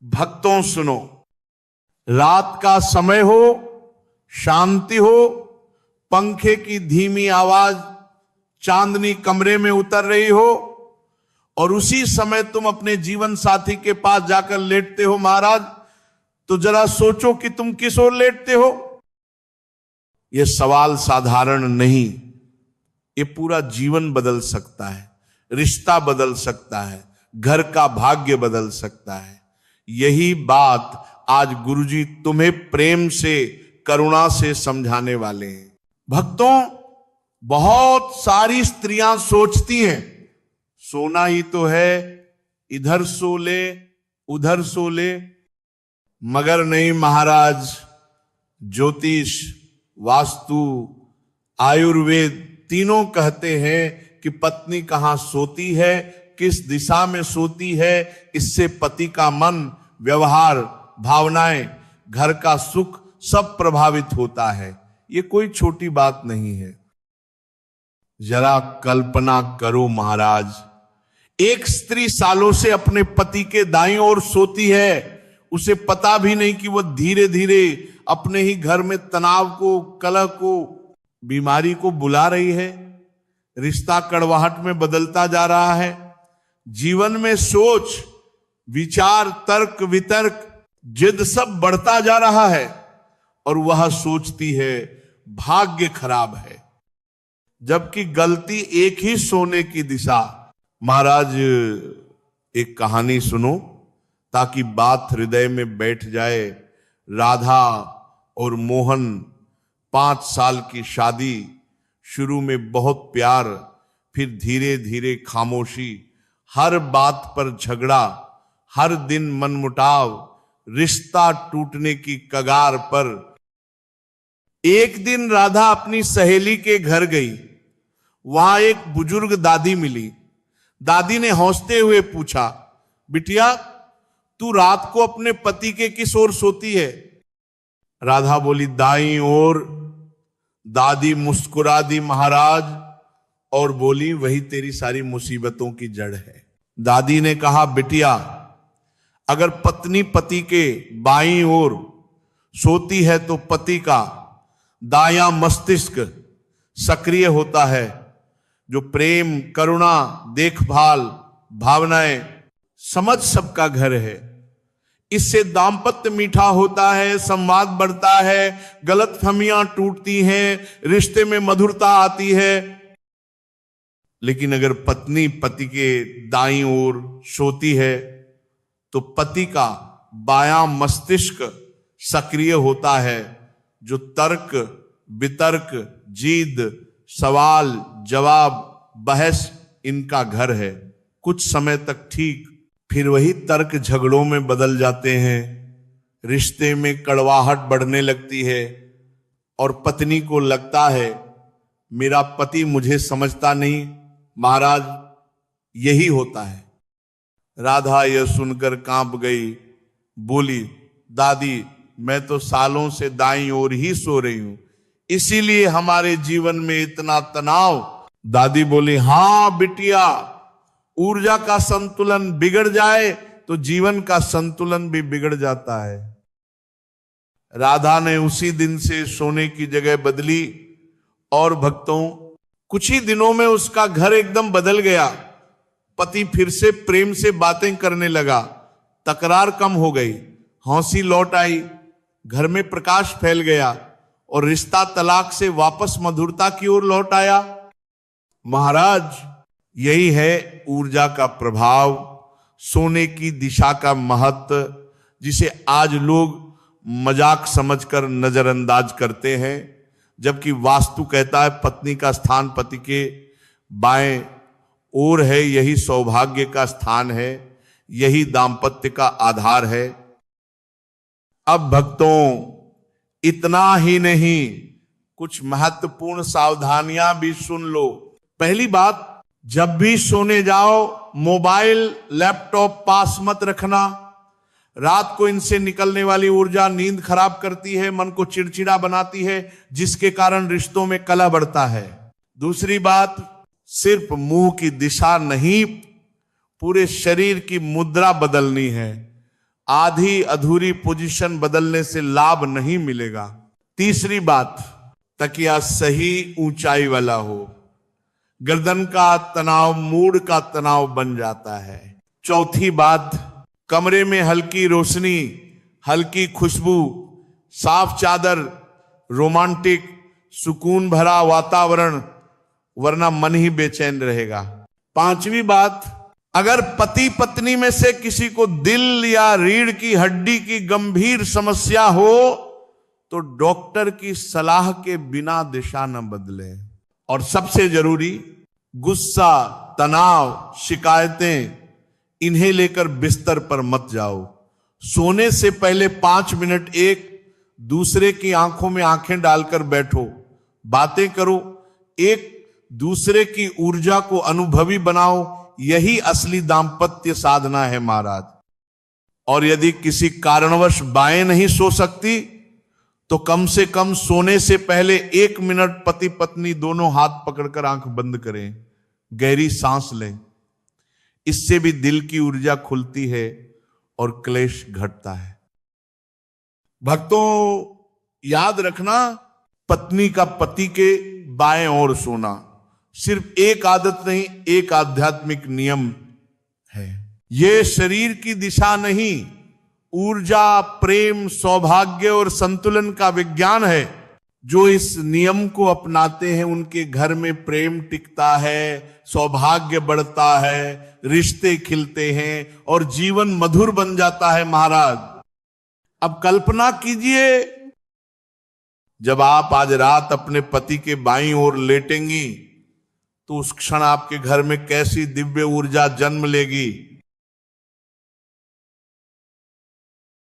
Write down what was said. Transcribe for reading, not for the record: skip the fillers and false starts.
भक्तों सुनो, रात का समय हो, शांति हो, पंखे की धीमी आवाज चांदनी कमरे में उतर रही हो और उसी समय तुम अपने जीवन साथी के पास जाकर लेटते हो महाराज, तो जरा सोचो कि तुम किस ओर लेटते हो। यह सवाल साधारण नहीं, ये पूरा जीवन बदल सकता है, रिश्ता बदल सकता है, घर का भाग्य बदल सकता है। यही बात आज गुरुजी तुम्हें प्रेम से, करुणा से समझाने वाले हैं। भक्तों, बहुत सारी स्त्रियां सोचती हैं सोना ही तो है, इधर सो ले उधर सो ले, मगर नहीं महाराज। ज्योतिष, वास्तु, आयुर्वेद तीनों कहते हैं कि पत्नी कहां सोती है, किस दिशा में सोती है, इससे पति का मन, व्यवहार, भावनाएं, घर का सुख सब प्रभावित होता है। ये कोई छोटी बात नहीं है। जरा कल्पना करो महाराज, एक स्त्री सालों से अपने पति के दाईं ओर सोती है, उसे पता भी नहीं कि वह धीरे धीरे अपने ही घर में तनाव को, कलह को, बीमारी को बुला रही है। रिश्ता कड़वाहट में बदलता जा रहा है। जीवन में सोच, विचार, तर्क वितर्क, जिद सब बढ़ता जा रहा है और वह सोचती है भाग्य खराब है, जबकि गलती एक ही सोने की दिशा। महाराज एक कहानी सुनो ताकि बात हृदय में बैठ जाए। राधा और मोहन, 5 साल की शादी, शुरू में बहुत प्यार, फिर धीरे धीरे खामोशी, हर बात पर झगड़ा, हर दिन मनमुटाव, रिश्ता टूटने की कगार पर। एक दिन राधा अपनी सहेली के घर गई। वहां एक बुजुर्ग दादी मिली। दादी ने हंसते हुए पूछा, बिटिया तू रात को अपने पति के किस ओर सोती है? राधा बोली, दाईं ओर। दादी मुस्कुरा दी महाराज और बोली, वही तेरी सारी मुसीबतों की जड़ है। दादी ने कहा, बिटिया अगर पत्नी पति के बाईं ओर सोती है तो पति का दायां मस्तिष्क सक्रिय होता है, जो प्रेम, करुणा, देखभाल, भावनाएं, समझ सबका घर है। इससे दाम्पत्य मीठा होता है, संवाद बढ़ता है, गलतफहमियां टूटती हैं, रिश्ते में मधुरता आती है। लेकिन अगर पत्नी पति के दाईं ओर सोती है तो पति का बायां मस्तिष्क सक्रिय होता है, जो तर्क, वितर्क, जिद, सवाल जवाब, बहस, इनका घर है। कुछ समय तक ठीक, फिर वही तर्क झगड़ों में बदल जाते हैं। रिश्ते में कड़वाहट बढ़ने लगती है और पत्नी को लगता है मेरा पति मुझे समझता नहीं। महाराज यही होता है। राधा यह सुनकर कांप गई, बोली, दादी मैं तो सालों से दाईं ओर ही सो रही हूं, इसीलिए हमारे जीवन में इतना तनाव। दादी बोली, हां बिटिया, ऊर्जा का संतुलन बिगड़ जाए तो जीवन का संतुलन भी बिगड़ जाता है। राधा ने उसी दिन से सोने की जगह बदली और भक्तों, कुछ ही दिनों में उसका घर एकदम बदल गया। पति फिर से प्रेम से बातें करने लगा, तकरार कम हो गई, हंसी लौट आई, घर में प्रकाश फैल गया और रिश्ता तलाक से वापस मधुरता की ओर लौट आया। महाराज यही है ऊर्जा का प्रभाव, सोने की दिशा का महत्व, जिसे आज लोग मजाक समझकर नजरअंदाज करते हैं। जबकि वास्तु कहता है पत्नी का स्थान पति के बाएं ओर है, यही सौभाग्य का स्थान है, यही दाम्पत्य का आधार है। अब भक्तों इतना ही नहीं, कुछ महत्वपूर्ण सावधानियां भी सुन लो। पहली बात, जब भी सोने जाओ मोबाइल, लैपटॉप पास मत रखना। रात को इनसे निकलने वाली ऊर्जा नींद खराब करती है, मन को चिड़चिड़ा बनाती है, जिसके कारण रिश्तों में कलह बढ़ता है। दूसरी बात, सिर्फ मुंह की दिशा नहीं, पूरे शरीर की मुद्रा बदलनी है। आधी अधूरी पोजीशन बदलने से लाभ नहीं मिलेगा। तीसरी बात, तकिया सही ऊंचाई वाला हो। गर्दन का तनाव मूड का तनाव बन जाता है। चौथी बात, कमरे में हल्की रोशनी, हल्की खुशबू, साफ चादर, रोमांटिक सुकून भरा वातावरण, वरना मन ही बेचैन रहेगा। पांचवी बात, अगर पति पत्नी में से किसी को दिल या रीढ़ की हड्डी की गंभीर समस्या हो तो डॉक्टर की सलाह के बिना दिशा न बदले। और सबसे जरूरी, गुस्सा, तनाव, शिकायतें, इन्हें लेकर बिस्तर पर मत जाओ। सोने से पहले 5 मिनट एक दूसरे की आंखों में आंखें डालकर बैठो, बातें करो, एक दूसरे की ऊर्जा को अनुभवी बनाओ। यही असली दांपत्य साधना है महाराज। और यदि किसी कारणवश बाएं नहीं सो सकती तो कम से कम सोने से पहले 1 मिनट पति पत्नी दोनों हाथ पकड़कर आंख बंद करें, गहरी सांस लें। इससे भी दिल की ऊर्जा खुलती है और क्लेश घटता है। भक्तों, याद रखना, पत्नी का पति के बाएं ओर सोना सिर्फ एक आदत नहीं, एक आध्यात्मिक नियम है। यह शरीर की दिशा नहीं, ऊर्जा, प्रेम, सौभाग्य और संतुलन का विज्ञान है। जो इस नियम को अपनाते हैं उनके घर में प्रेम टिकता है, सौभाग्य बढ़ता है, रिश्ते खिलते हैं और जीवन मधुर बन जाता है महाराज। अब कल्पना कीजिए, जब आप आज रात अपने पति के बाईं ओर लेटेंगी तो उस क्षण आपके घर में कैसी दिव्य ऊर्जा जन्म लेगी।